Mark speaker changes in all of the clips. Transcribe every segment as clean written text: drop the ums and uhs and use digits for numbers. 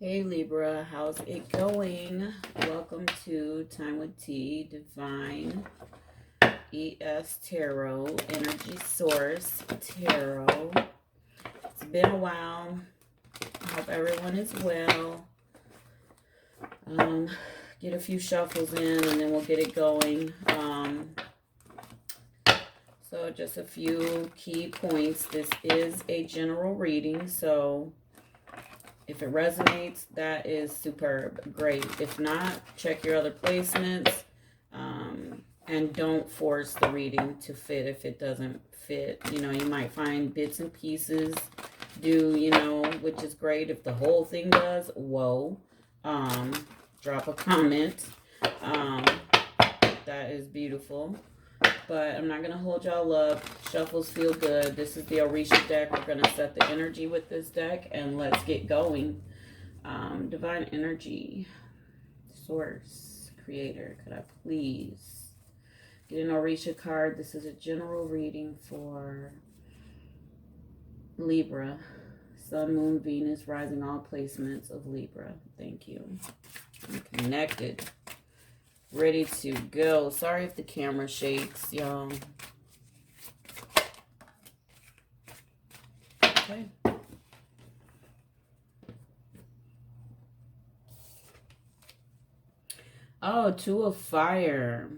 Speaker 1: Hey Libra, how's it going? Welcome to Time Wit T, Divine ES Tarot, Energy Source Tarot. It's been a while. I hope everyone is well. Get a few shuffles in and then we'll get it going. So just a few key points. This is a general reading, so if it resonates, that is superb. Great. If not, check your other placements. And don't force the reading to fit if it doesn't fit. You know, you might find bits and pieces do, you know, which is great. If the whole thing does, whoa. Drop a comment. That is beautiful. But I'm not going to hold y'all up. Shuffles feel good. This is the Orisha deck. We're going to set the energy with this deck. And let's get going. Divine energy. Source. Creator. Could I please get an Orisha card? This is a general reading for Libra. Sun, Moon, Venus, rising, all placements of Libra. Thank you. I'm connected. Ready to go. Sorry if the camera shakes, y'all. Okay. Oh, Two of Fire.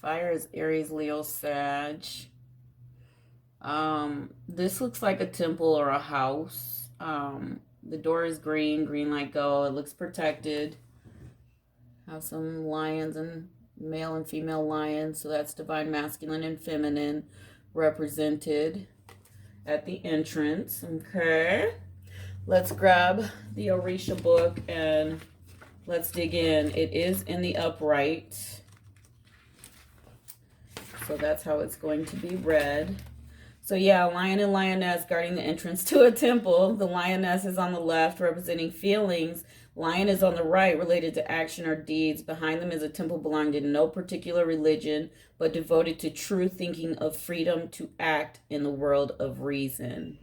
Speaker 1: Fire is Aries, Leo, Sag. This looks like a temple or a house. The door is green, green like go. It looks protected. Have some lions and male and female lions. So that's divine masculine and feminine represented at the entrance. Okay. Let's grab the Orisha book and let's dig in. It is in the upright. So that's how it's going to be read. So yeah, lion and lioness guarding the entrance to a temple. The lioness is on the left representing feelings. Lion is on the right, related to action or deeds. Behind them is a temple belonging to no particular religion, but devoted to true thinking of freedom to act in the world of reason.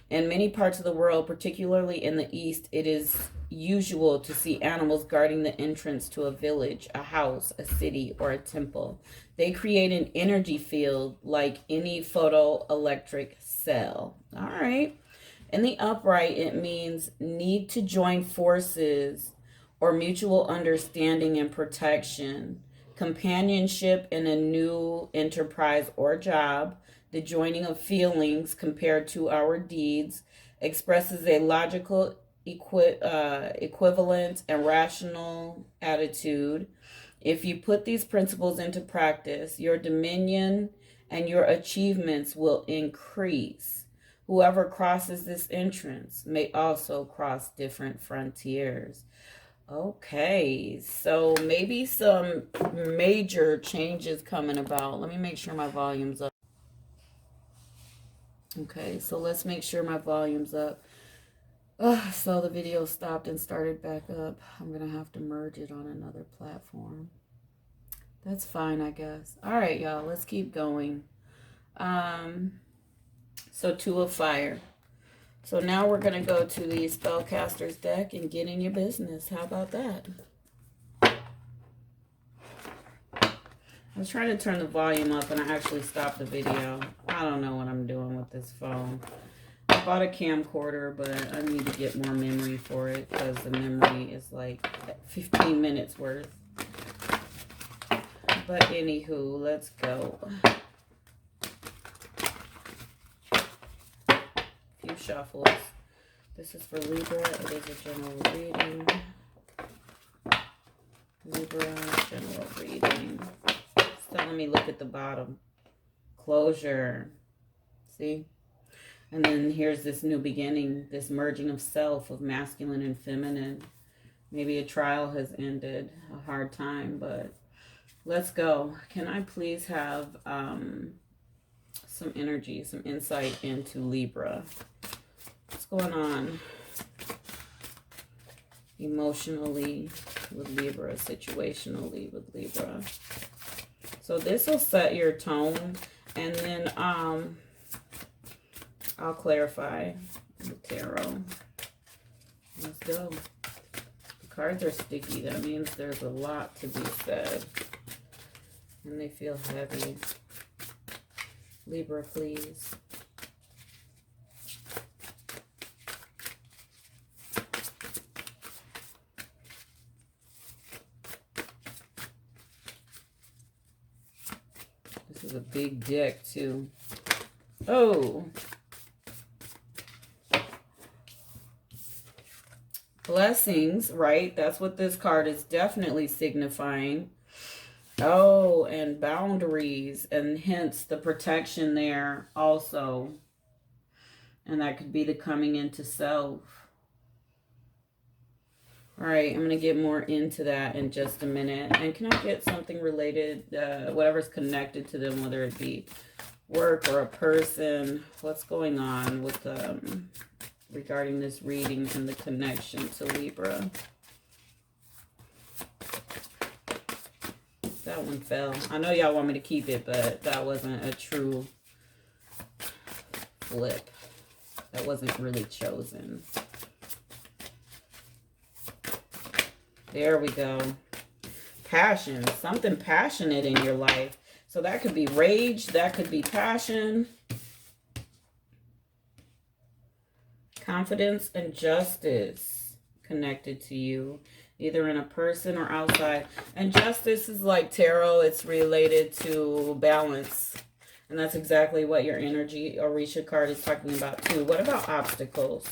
Speaker 1: In many parts of the world, particularly in the East, it is usual to see animals guarding the entrance to a village, a house, a city, or a temple. They create an energy field like any photoelectric cell. All right. In the upright, it means need to join forces or mutual understanding and protection, companionship in a new enterprise or job. The joining of feelings compared to our deeds expresses a logical, equivalent, and rational attitude. If you put these principles into practice, your dominion and your achievements will increase. Whoever crosses this entrance may also cross different frontiers. Okay, so maybe some major changes coming about. Let me make sure my volume's up. Okay, so let's make sure my volume's up. So the video stopped and started back up. I'm going to have to merge it on another platform. That's fine, I guess. All right, y'all, let's keep going. So Two of Fire. So now we're going to go to the Spellcaster's deck and get in your business. How about that? I was trying to turn the volume up and I actually stopped the video. I don't know what I'm doing with this phone. I bought a camcorder, but I need to get more memory for it because the memory is like 15 minutes worth. But anywho, let's go. Few shuffles. This is for Libra. It is a general reading. Libra, general reading. It's telling me look at the bottom. Closure. See? And then here's this new beginning, this merging of self, of masculine and feminine. Maybe a trial has ended, a hard time, but let's go. Can I please have some energy, some insight into Libra? What's going on emotionally with Libra, situationally with Libra? So this will set your tone, and then I'll clarify the tarot. Let's go. The cards are sticky. That means there's a lot to be said. And they feel heavy. Libra, please. This is a big deck, too. Oh. Blessings, right? That's what this card is definitely signifying. Oh, and boundaries, and hence the protection there also. And that could be the coming into self. All right, I'm going to get more into that in just a minute. And can I get something related, whatever's connected to them, whether it be work or a person? What's going on with regarding this reading and the connection to Libra? That one fell. I know y'all want me to keep it, but that wasn't a true flip. That wasn't really chosen. There we go. Passion. Something passionate in your life. So that could be rage. That could be passion. Confidence and justice connected to you, either in a person or outside. And justice is like tarot. It's related to balance. And that's exactly what your energy Orisha card is talking about too. What about obstacles?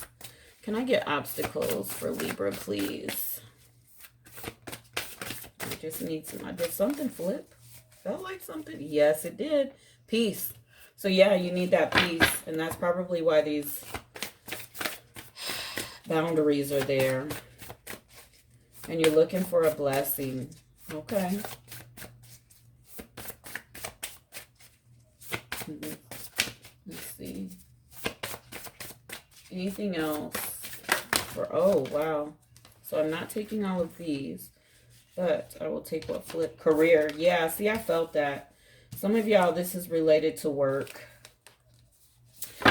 Speaker 1: Can I get obstacles for Libra, please? I just need some. Did something flip? Felt like something. Yes, it did. Peace. So yeah, you need that peace. And that's probably why these boundaries are there. And you're looking for a blessing. Okay. Let's see. Anything else? Oh, wow. So I'm not taking all of these, but I will take what flip. Career. Yeah, see, I felt that. Some of y'all, this is related to work.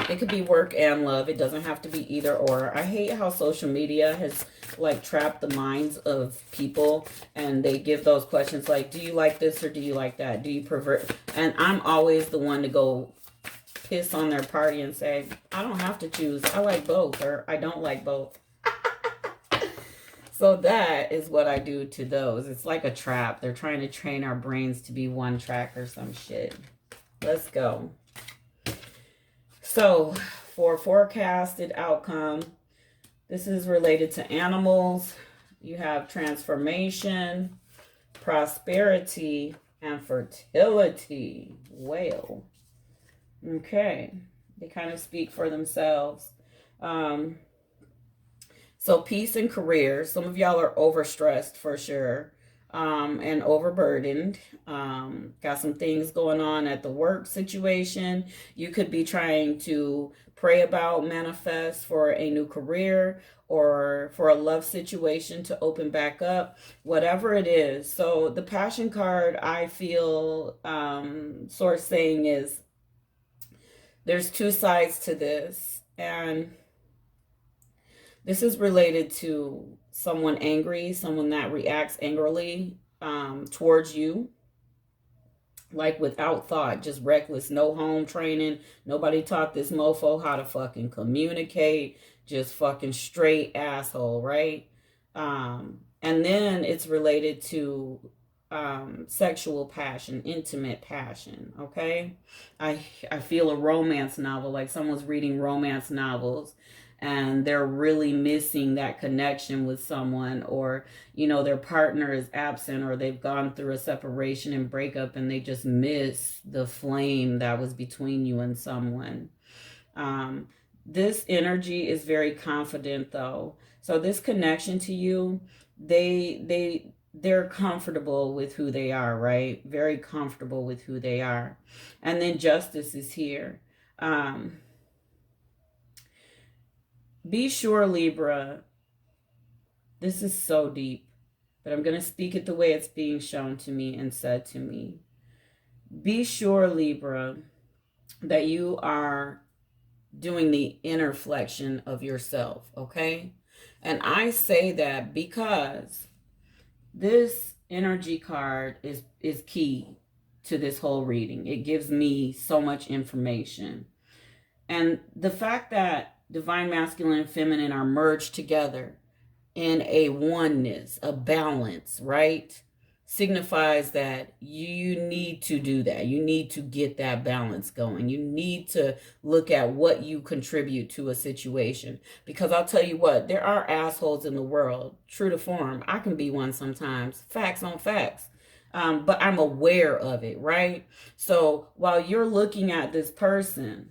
Speaker 1: It could be work and love. It doesn't have to be either or. I hate how social media has like trapped the minds of people, and they give those questions like, do you like this or do you like that? Do you pervert? And I'm always the one to go piss on their party and say, I don't have to choose. I like both, or I don't like both. So that is what I do to those. It's like a trap. They're trying to train our brains to be one track or some shit. Let's go. So for forecasted outcome, this is related to animals. You have transformation, prosperity, and fertility. Whale. Okay. They kind of speak for themselves. So peace and career. Some of y'all are overstressed for sure. And overburdened. Got some things going on at the work situation. You could be trying to pray about, manifest for a new career or for a love situation to open back up, whatever it is. So the passion card, I feel source saying is there's two sides to this, and this is related to someone angry, someone that reacts angrily towards you, like without thought, just reckless, no home training. Nobody taught this mofo how to fucking communicate, just fucking straight asshole, right? And then it's related to sexual passion, intimate passion, okay? I feel a romance novel, like someone's reading romance novels and they're really missing that connection with someone, or, you know, their partner is absent, or they've gone through a separation and breakup and they just miss the flame that was between you and someone. This energy is very confident though. So this connection to you, they're comfortable with who they are, right? Very comfortable with who they are. And then justice is here. Be sure, Libra, this is so deep, but I'm going to speak it the way it's being shown to me and said to me. Be sure, Libra, that you are doing the inner flexion of yourself, okay? And I say that because this energy card is key to this whole reading. It gives me so much information. And the fact that divine masculine and feminine are merged together in a oneness, a balance, right? Signifies that you need to do that. You need to get that balance going. You need to look at what you contribute to a situation. Because I'll tell you what, there are assholes in the world. True to form. I can be one sometimes. Facts on facts. But I'm aware of it, right? So while you're looking at this person,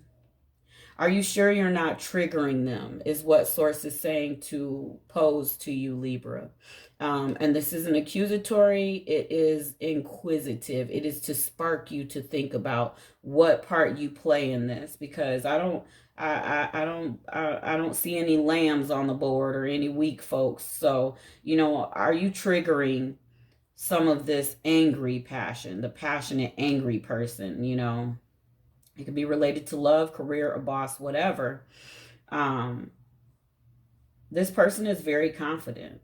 Speaker 1: are you sure you're not triggering them, is what Source is saying to pose to you, Libra. And this isn't accusatory. It is inquisitive. It is to spark you to think about what part you play in this, because I don't see any lambs on the board or any weak folks. So, you know, are you triggering some of this angry passion, the passionate, angry person, you know? It could be related to love, career, a boss, whatever. This person is very confident,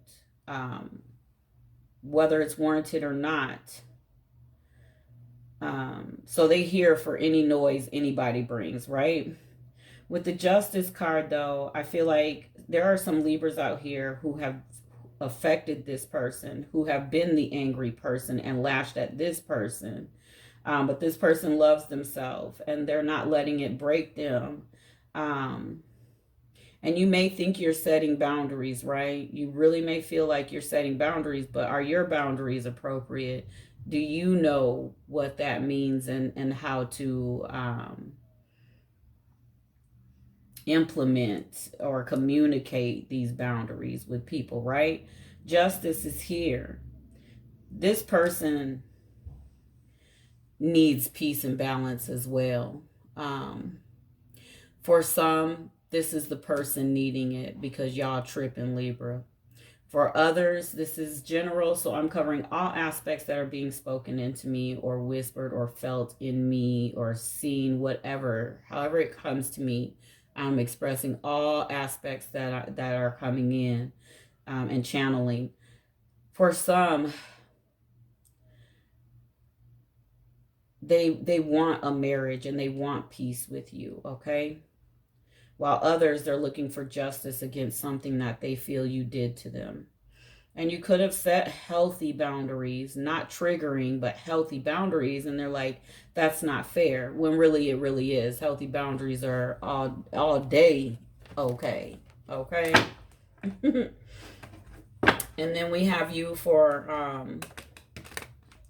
Speaker 1: whether it's warranted or not. So they hear for any noise anybody brings, right? With the Justice card, though, I feel like there are some Libras out here who have affected this person, who have been the angry person and lashed at this person. But this person loves themselves and they're not letting it break them. And you may think you're setting boundaries, right? You really may feel like you're setting boundaries, but are your boundaries appropriate? Do you know what that means and how to implement or communicate these boundaries with people, right? Justice is here. This person needs peace and balance as well. For some, this is the person needing it because y'all tripping, Libra. For others, this is general, so I'm covering all aspects that are being spoken into me or whispered or felt in me or seen, whatever, however it comes to me. I'm expressing all aspects that are coming in and channeling. For some, they want a marriage and they want peace with you, okay? While others, they're looking for justice against something that they feel you did to them. And you could have set healthy boundaries, not triggering, but healthy boundaries. And they're like, that's not fair. When really, it really is. Healthy boundaries are all day okay. Okay? And then we have you for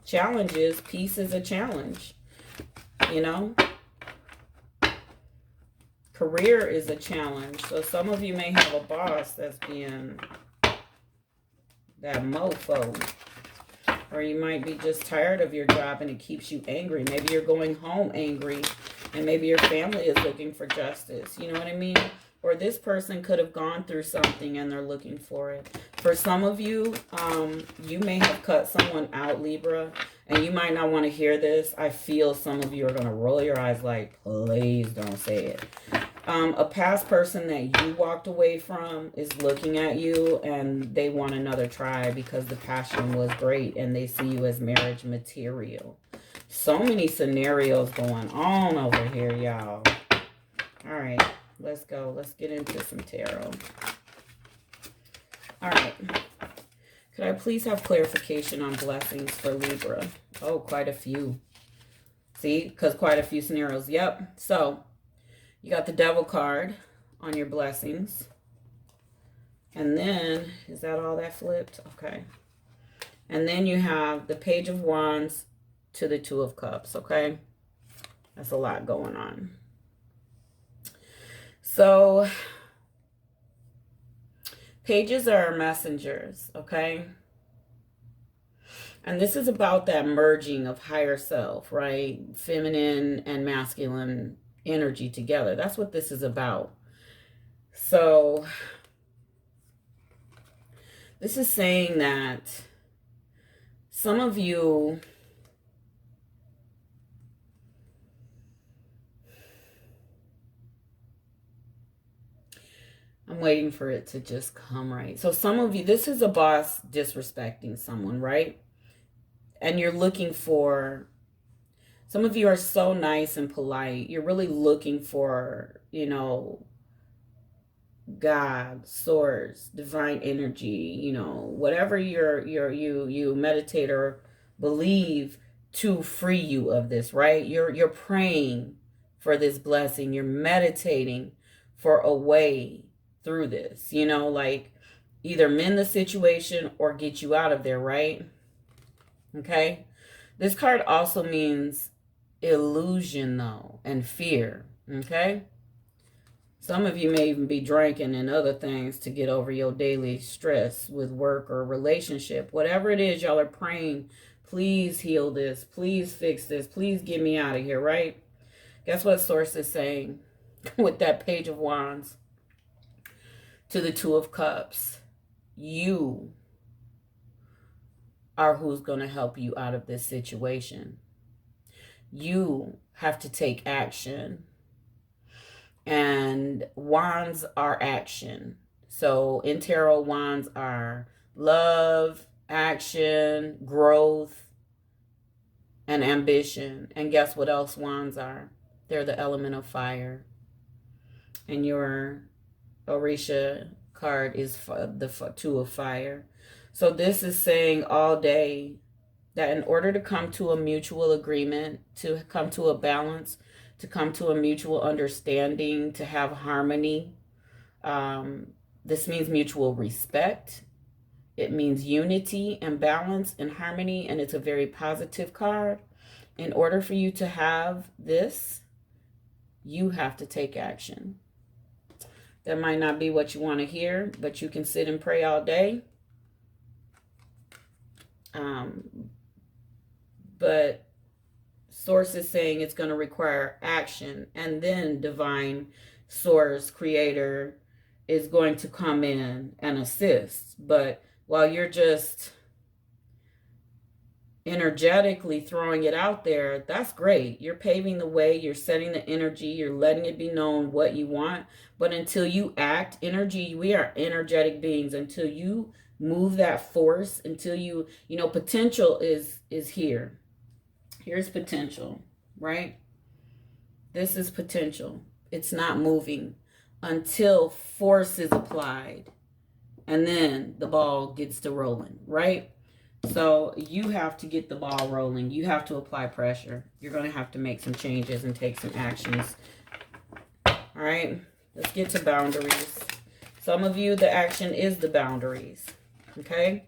Speaker 1: challenges. Peace is a challenge, you know? Career is a challenge. So some of you may have a boss that's being that mofo. Or you might be just tired of your job and it keeps you angry. Maybe you're going home angry and maybe your family is looking for justice. You know what I mean? Or this person could have gone through something and they're looking for it. For some of you, you may have cut someone out, Libra, and you might not want to hear this. I feel some of you are going to roll your eyes like, please don't say it. A past person that you walked away from is looking at you and they want another try because the passion was great and they see you as marriage material. So many scenarios going on over here, y'all. All right, let's go. Let's get into some tarot. All right. Could I please have clarification on blessings for Libra? Oh, quite a few. See, because quite a few scenarios. Yep. So you got the Devil card on your blessings. And then, is that all that flipped? Okay. And then you have the Page of Wands to the Two of Cups, okay? That's a lot going on. So, pages are messengers, okay? And this is about that merging of higher self, right? Feminine and masculine energy together. That's what this is about. So this is saying that some of you I'm waiting for it to just come right. So some of you, this is a boss disrespecting someone, right? And you're looking for, some of you are so nice and polite. You're really looking for, you know, God, source, divine energy, you know, whatever you meditate or believe to free you of this, right? You're praying for this blessing. You're meditating for a way through this, you know, like either mend the situation or get you out of there, right? Okay. This card also means illusion though, and fear. Okay. Some of you may even be drinking and other things to get over your daily stress with work or relationship. Whatever it is, y'all are praying, please heal this. Please fix this. Please get me out of here, right? Guess what Source is saying with that Page of Wands to the Two of Cups? You are who's going to help you out of this situation. You have to take action. And wands are action. So in tarot, wands are love, action, growth, and ambition. And guess what else wands are? They're the element of fire. And your Orisha card is the Two of Fire. So this is saying all day that in order to come to a mutual agreement, to come to a balance, to come to a mutual understanding, to have harmony. This means mutual respect. It means unity and balance and harmony, and it's a very positive card. In order for you to have this, you have to take action. That might not be what you want to hear, but you can sit and pray all day. But Source is saying it's going to require action, and then divine source, creator, is going to come in and assist. But while you're just energetically throwing it out there, that's great. You're paving the way, you're setting the energy, you're letting it be known what you want. But until you act, energy, we are energetic beings. Until you move that force, until you know, potential is here. Here's potential, right? This is potential. It's not moving until force is applied. And then the ball gets to rolling, right? So you have to get the ball rolling. You have to apply pressure. You're going to have to make some changes and take some actions. All right, let's get to boundaries. Some of you, the action is the boundaries, okay?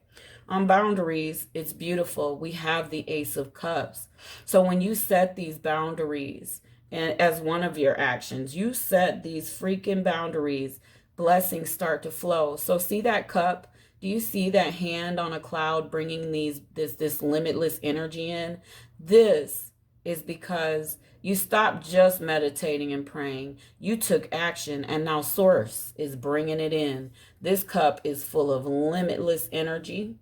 Speaker 1: On boundaries, it's beautiful. We have the Ace of Cups. So when you set these boundaries, and as one of your actions, you set these freaking boundaries, blessings start to flow. So see that cup? Do you see that hand on a cloud bringing this limitless energy in? This is because you stopped just meditating and praying. You took action, and now Source is bringing it in. This cup is full of limitless energy.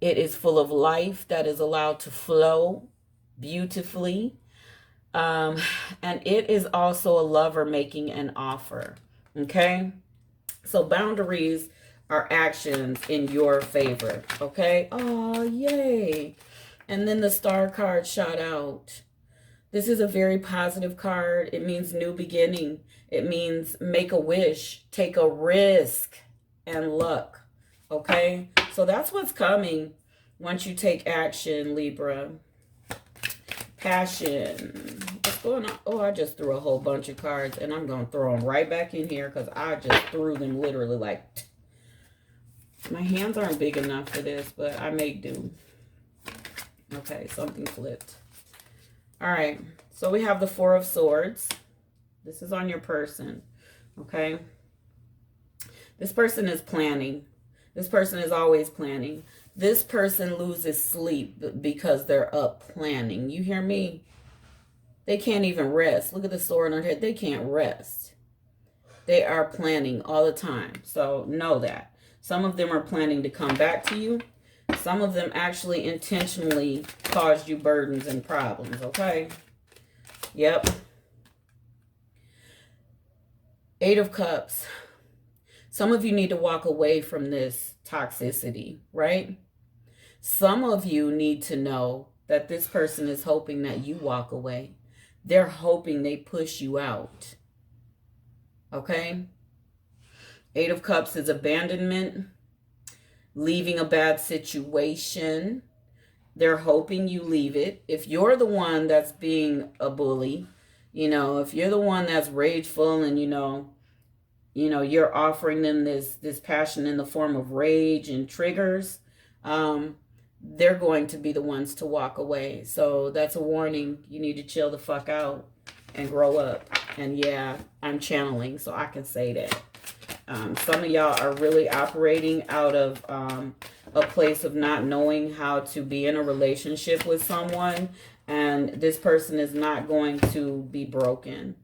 Speaker 1: It is full of life that is allowed to flow beautifully. And it is also a lover making an offer. Okay? So boundaries are actions in your favor. Okay? Oh, yay. And then the Star card shot out. This is a very positive card. It means new beginning. It means make a wish, take a risk, and luck. Okay? So that's what's coming once you take action, Libra. Passion. What's going on? Oh, I just threw a whole bunch of cards, and I'm going to throw them right back in here because I just threw them literally like... My hands aren't big enough for this, but I may do. Okay, something flipped. All right, so we have the Four of Swords. This is on your person, okay? This person is planning. This person is always planning. This person loses sleep because they're up planning. You hear me? They can't even rest. Look at the sword on their head. They can't rest. They are planning all the time. So know that. Some of them are planning to come back to you. Some of them actually intentionally caused you burdens and problems, okay? Yep. Eight of Cups. Some of you need to walk away from this toxicity, right? Some of you need to know that this person is hoping that you walk away. They're hoping they push you out. Okay? Eight of Cups is abandonment, leaving a bad situation. They're hoping you leave it. If you're the one that's being a bully, if you're the one that's rageful and you're offering them this passion in the form of rage and triggers, they're going to be the ones to walk away. So that's a warning. You need to chill the fuck out and grow up. And yeah, I'm channeling, so I can say that. Some of y'all are really operating out of a place of not knowing how to be in a relationship with someone, and this person is not going to be broken.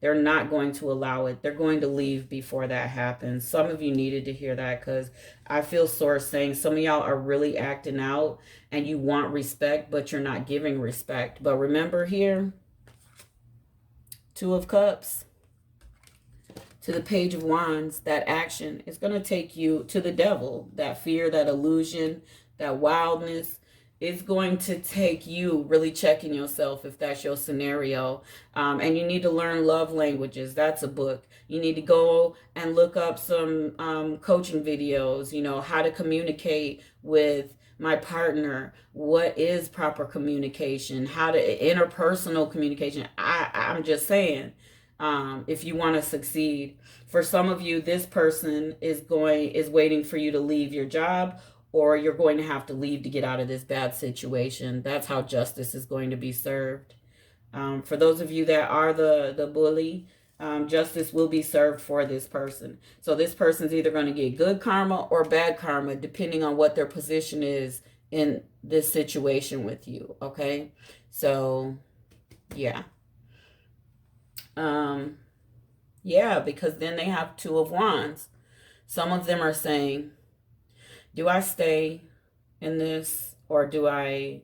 Speaker 1: They're not going to allow it. They're going to leave before that happens. Some of you needed to hear that, because I feel Source saying some of y'all are really acting out and you want respect, but you're not giving respect. But remember here, Two of Cups to the Page of Wands, that action is going to take you to the devil. That fear, that illusion, that wildness is going to take you really checking yourself if that's your scenario. And you need to learn love languages. That's a book. You need to go and look up some coaching videos, how to communicate with my partner. What is proper communication? How to interpersonal communication. I'm just saying, if you want to succeed. For some of you, this person is waiting for you to leave your job, or you're going to have to leave to get out of this bad situation. That's how justice is going to be served. For those of you that are the bully, justice will be served for this person. So this person's either going to get good karma or bad karma, depending on what their position is in this situation with you, okay? So, yeah. Yeah, because then they have Two of Wands. Some of them are saying, do I stay in this, or do I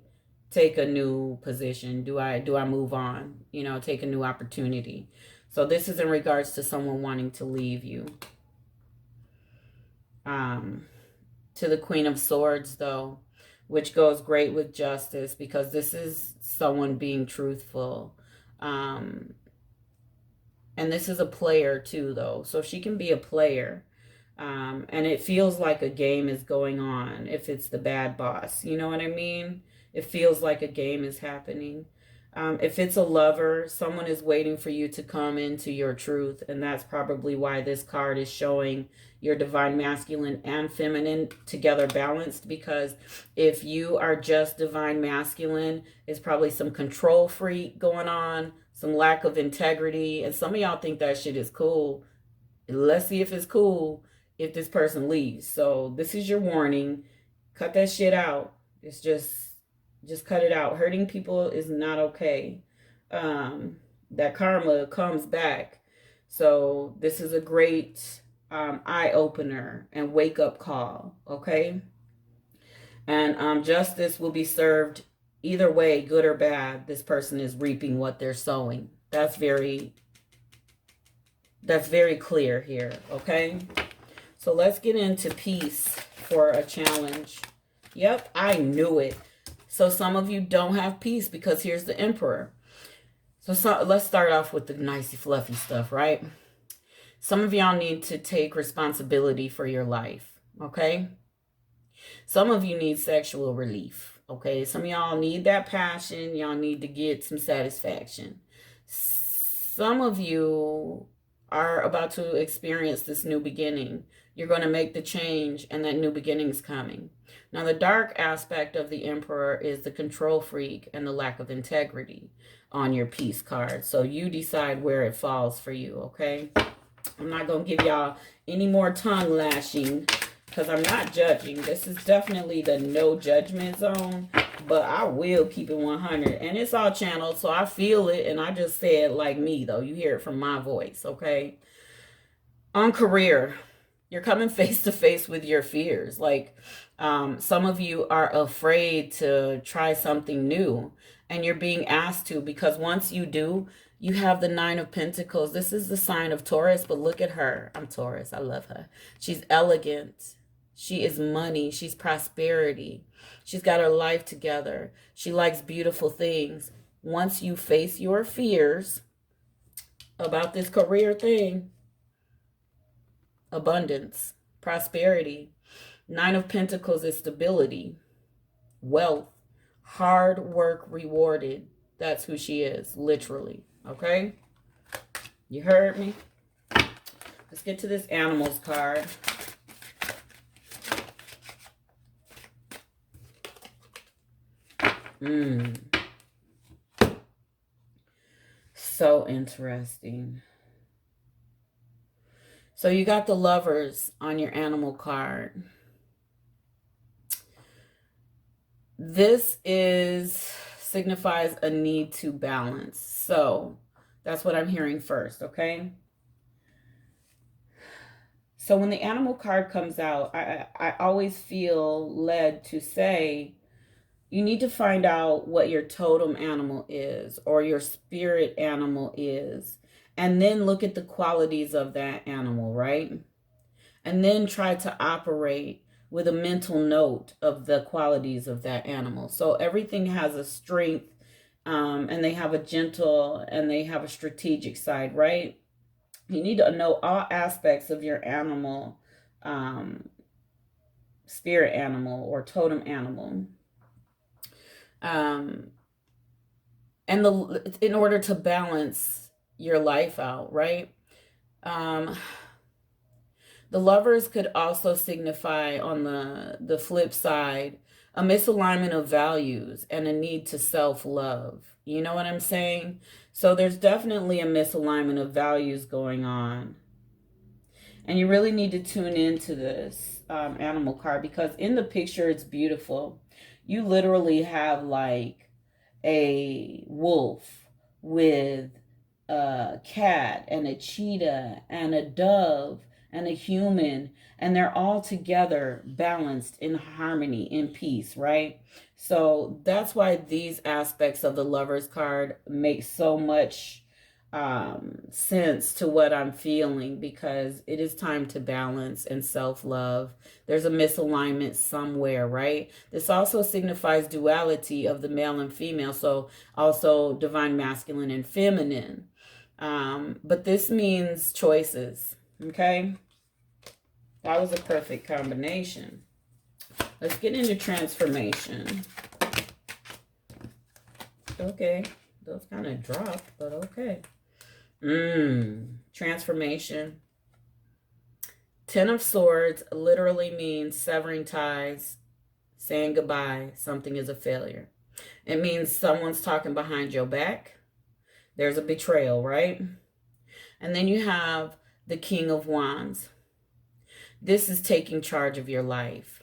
Speaker 1: take a new position? Do I move on? Take a new opportunity. So this is in regards to someone wanting to leave you. To the Queen of Swords, though, which goes great with justice, because this is someone being truthful. And this is a player too, though. So she can be a player. And it feels like a game is going on if it's the bad boss. You know what I mean? It feels like a game is happening. If it's a lover, someone is waiting for you to come into your truth. And that's probably why this card is showing your divine masculine and feminine together balanced. Because if you are just divine masculine, it's probably some control freak going on, some lack of integrity. And some of y'all think that shit is cool. Let's see if it's cool if this person leaves. So this is your warning. Cut that shit out. It's just cut it out. Hurting people is not okay. That karma comes back. So this is a great eye-opener and wake-up call, okay? And justice will be served either way, good or bad. This person is reaping what they're sowing. That's very clear here, okay? So let's get into peace for a challenge. Yep, I knew it. So some of you don't have peace because here's the Emperor. So let's start off with the nicey fluffy stuff, right? Some of y'all need to take responsibility for your life, okay? Some of you need sexual relief, okay? Some of y'all need that passion. Y'all need to get some satisfaction. Some of you are about to experience this new beginning. You're going to make the change, and that new beginning is coming. Now, the dark aspect of the Emperor is the control freak and the lack of integrity on your peace card. So you decide where it falls for you, okay? I'm not going to give y'all any more tongue lashing because I'm not judging. This is definitely the no judgment zone, but I will keep it 100. And it's all channeled, so I feel it, and I just say it like me, though. You hear it from my voice, okay? On career, you're coming face to face with your fears. Like, some of you are afraid to try something new, and you're being asked to, because once you do, You have the Nine of Pentacles. This is the sign of Taurus, but look at her. I'm Taurus. I love her. She's elegant. She is money. She's prosperity. She's got her life together. She likes beautiful things. Once you face your fears about this career thing, abundance, prosperity. Nine of Pentacles is stability, wealth, hard work rewarded. That's who she is, literally. Okay? You heard me? Let's get to this animals card. So interesting. So you got the Lovers on your animal card. This signifies a need to balance. So that's what I'm hearing first, okay? So when the animal card comes out, I always feel led to say, you need to find out what your totem animal is or your spirit animal is, and then look at the qualities of that animal, right? And then try to operate with a mental note of the qualities of that animal. So everything has a strength, and they have a gentle, and they have a strategic side, right? You need to know all aspects of your animal, spirit animal or totem animal. And in order to balance your life out, right? The Lovers could also signify, on the flip side, a misalignment of values and a need to self-love. You know what I'm saying? So there's definitely a misalignment of values going on. And you really need to tune into this animal card, because in the picture, it's beautiful. You literally have like a wolf with a cat and a cheetah and a dove and a human, and they're all together balanced in harmony, in peace, right? So that's why these aspects of the Lovers card make so much sense to what I'm feeling, because it is time to balance and self-love. There's a misalignment somewhere, right? This also signifies duality of the male and female, so also divine masculine and feminine. But this means choices, okay? That was a perfect combination. Let's get into transformation. Okay, those kind of dropped, but okay. Transformation. Ten of Swords literally means severing ties, saying goodbye. Something is a failure. It means someone's talking behind your back. There's a betrayal, right? And then you have the King of Wands. This is taking charge of your life.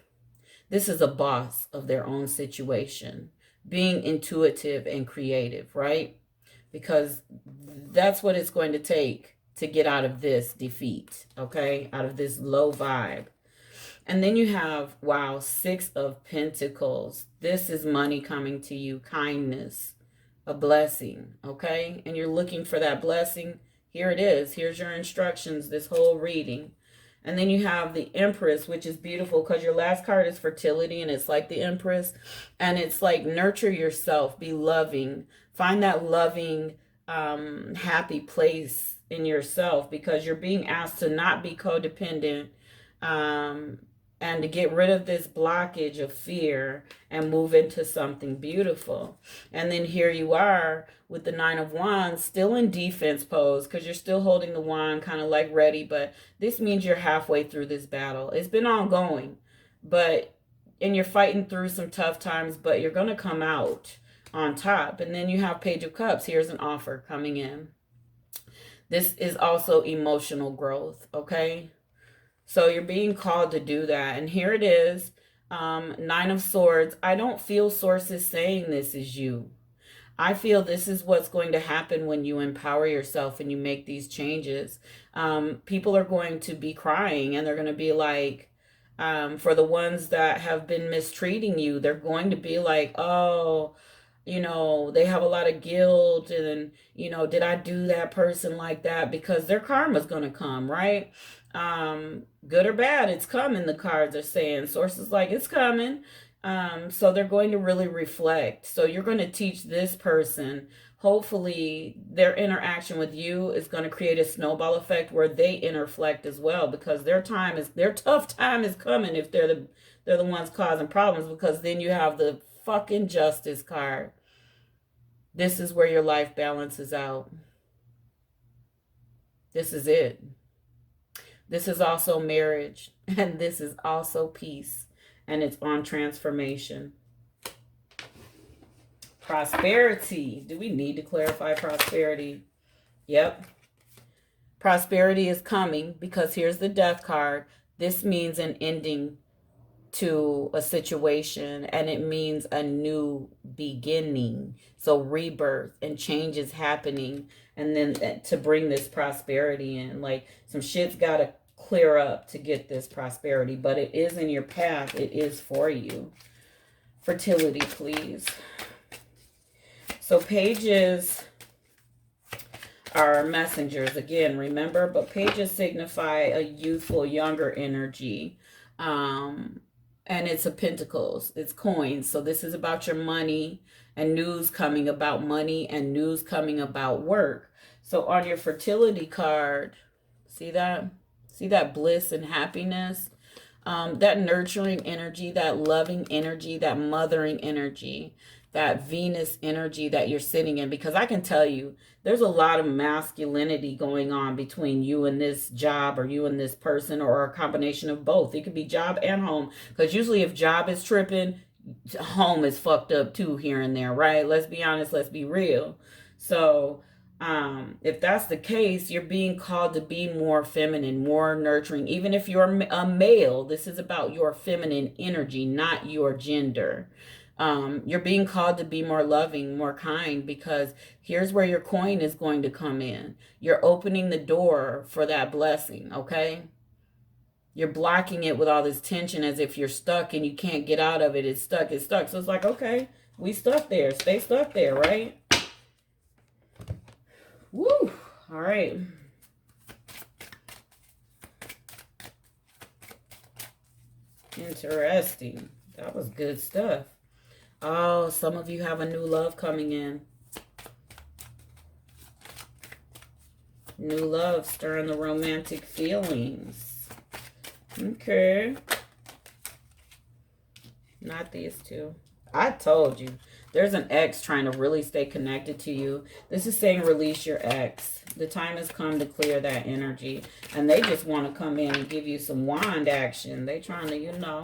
Speaker 1: This is a boss of their own situation, being intuitive and creative, right? Because that's what it's going to take to get out of this defeat, okay? Out of this low vibe. And then you have, wow, Six of Pentacles. This is money coming to you, kindness, a blessing, okay? And you're looking for that blessing. Here it is. Here's your instructions, this whole reading. And then you have the Empress, which is beautiful because your last card is fertility, and it's like the Empress. And it's like, nurture yourself, be loving. Find that loving, happy place in yourself, because you're being asked to not be codependent, and to get rid of this blockage of fear and move into something beautiful. And then here you are with the Nine of Wands, still in defense pose, because you're still holding the wand kind of like ready, but this means you're halfway through this battle. It's been ongoing, and you're fighting through some tough times, but you're going to come out on top. And then you have Page of Cups. Here's an offer coming in. This is also emotional growth, okay? So you're being called to do that. And here it is, Nine of Swords. I don't feel sources saying this is you. I feel this is what's going to happen when you empower yourself and you make these changes. People are going to be crying, and they're going to be like, for the ones that have been mistreating you, they're going to be like, oh, you know, they have a lot of guilt and, you know, did I do that person like that? Because their karma's going to come, right? Good or bad, it's coming, the cards are saying. Sources like it's coming. So they're going to really reflect. So you're going to teach this person, hopefully their interaction with you is going to create a snowball effect where they interflect as well, because their tough time is coming if they're the ones causing problems, because then you have the fucking Justice card. This is where your life balances out. This is it. This is also marriage, and this is also peace, and it's on transformation. Prosperity. Do we need to clarify prosperity? Yep. Prosperity is coming because here's the Death card. This means an ending to a situation, and it means a new beginning. So rebirth and change is happening, and then to bring this prosperity in, like some shit's got to clear up to get this prosperity, but it is in your path. It is for you. Fertility, please. So pages are messengers again, remember, but pages signify a youthful, younger energy. And it's a pentacles, it's coins. So this is about your money and news coming about money and news coming about work. So on your fertility card, see that? See that bliss and happiness? That nurturing energy, that loving energy, that mothering energy, that Venus energy that you're sitting in. Because I can tell you, there's a lot of masculinity going on between you and this job, or you and this person, or a combination of both. It could be job and home. Because usually if job is tripping, home is fucked up too here and there, right? Let's be honest, let's be real. So if that's the case, you're being called to be more feminine, more nurturing. Even if you're a male, this is about your feminine energy, not your gender. You're being called to be more loving, more kind, because here's where your coin is going to come in. You're opening the door for that blessing, okay? You're blocking it with all this tension as if you're stuck and you can't get out of it. It's stuck, it's stuck. So it's like, okay, we stuck there. Stay stuck there, right? Woo! All right. Interesting. That was good stuff. Oh, some of you have a new love coming in. New love, stirring the romantic feelings. Okay. Not these two. I told you. There's an ex trying to really stay connected to you. This is saying release your ex. The time has come to clear that energy. And they just want to come in and give you some wand action. They trying to, you know.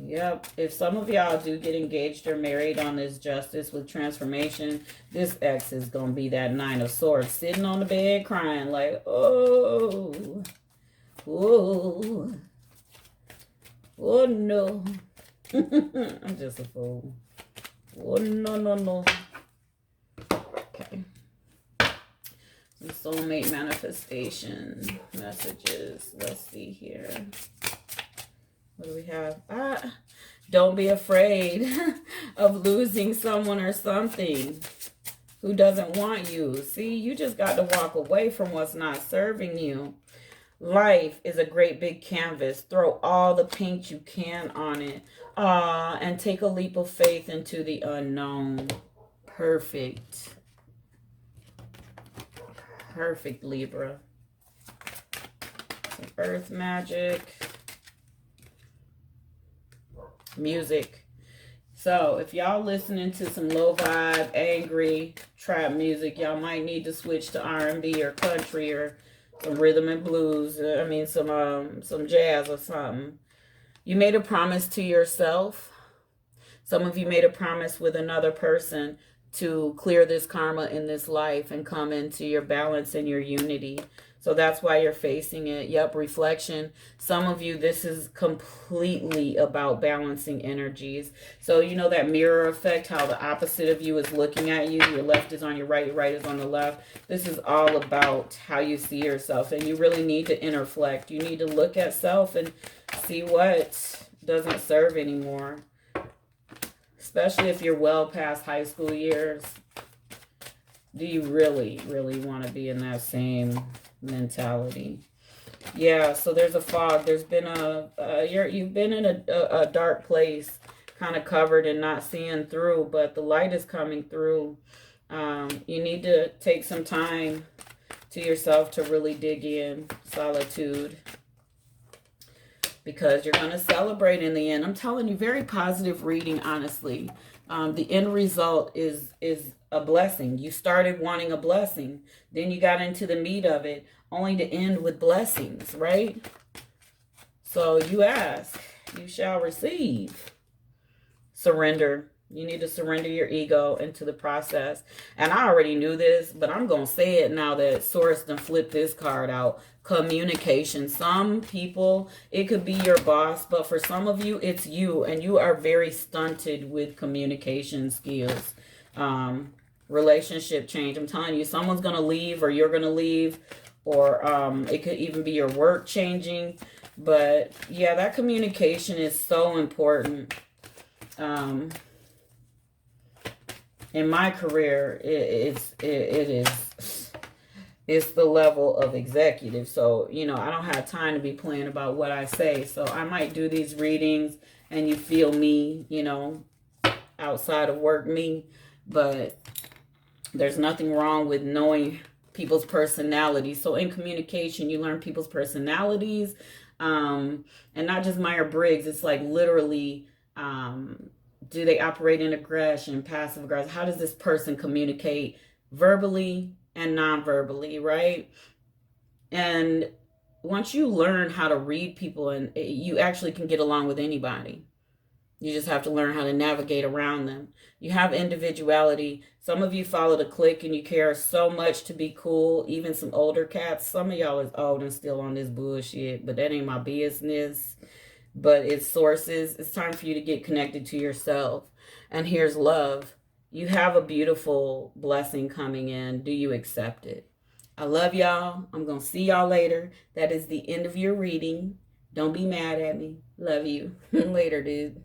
Speaker 1: Yep. If some of y'all do get engaged or married on this Justice with transformation, this ex is going to be that Nine of Swords sitting on the bed crying like, oh, oh. Oh, no. I'm just a fool. Oh, no, no, no. Okay. Some soulmate manifestation messages. Let's see here. What do we have? Don't be afraid of losing someone or something who doesn't want you. See, you just got to walk away from what's not serving you. Life is a great big canvas. Throw all the paint you can on it. And take a leap of faith into the unknown. Perfect. Perfect, Libra. Some earth magic. Music. So if y'all listening to some low vibe, angry trap music, y'all might need to switch to R&B or country or some rhythm and blues. I mean, some jazz or something. You made a promise to yourself. Some of you made a promise with another person to clear this karma in this life and come into your balance and your unity. So that's why you're facing it. Yep, reflection. Some of you, this is completely about balancing energies. So you know that mirror effect, how the opposite of you is looking at you. Your left is on your right is on the left. This is all about how you see yourself. And you really need to interflect. You need to look at self and see what doesn't serve anymore. Especially if you're well past high school years. Do you really, really want to be in that same mentality? Yeah, so there's a fog. There's been you've been in a dark place, kind of covered and not seeing through, but the light is coming through. You need to take some time to yourself to really dig in, solitude, because you're going to celebrate in the end. I'm telling you, very positive reading, honestly. The end result is a blessing. You started wanting a blessing. Then you got into the meat of it, only to end with blessings, right? So you ask, you shall receive. Surrender. You need to surrender your ego into the process. And I already knew this, but I'm going to say it now that Source done flipped this card out. Communication. Some people, it could be your boss, but for some of you, it's you. And you are very stunted with communication skills. Relationship change. I'm telling you, someone's going to leave, or you're going to leave, or it could even be your work changing. But yeah, that communication is so important. In my career, it's the level of executive. So, you know, I don't have time to be playing about what I say. So I might do these readings and you feel me, you know, outside of work me. But there's nothing wrong with knowing people's personalities. So in communication, you learn people's personalities. And not just Myers-Briggs. It's like literally... do they operate in aggression, passive aggression? How does this person communicate verbally and non-verbally, right? And once you learn how to read people, and you actually can get along with anybody. You just have to learn how to navigate around them. You have individuality. Some of you follow the clique and you care so much to be cool. Even some older cats. Some of y'all is old and still on this bullshit, but that ain't my business. But it's sources. It's time for you to get connected to yourself. And here's love. You have a beautiful blessing coming in. Do you accept it? I love y'all. I'm going to see y'all later. That is the end of your reading. Don't be mad at me. Love you. Later, dude.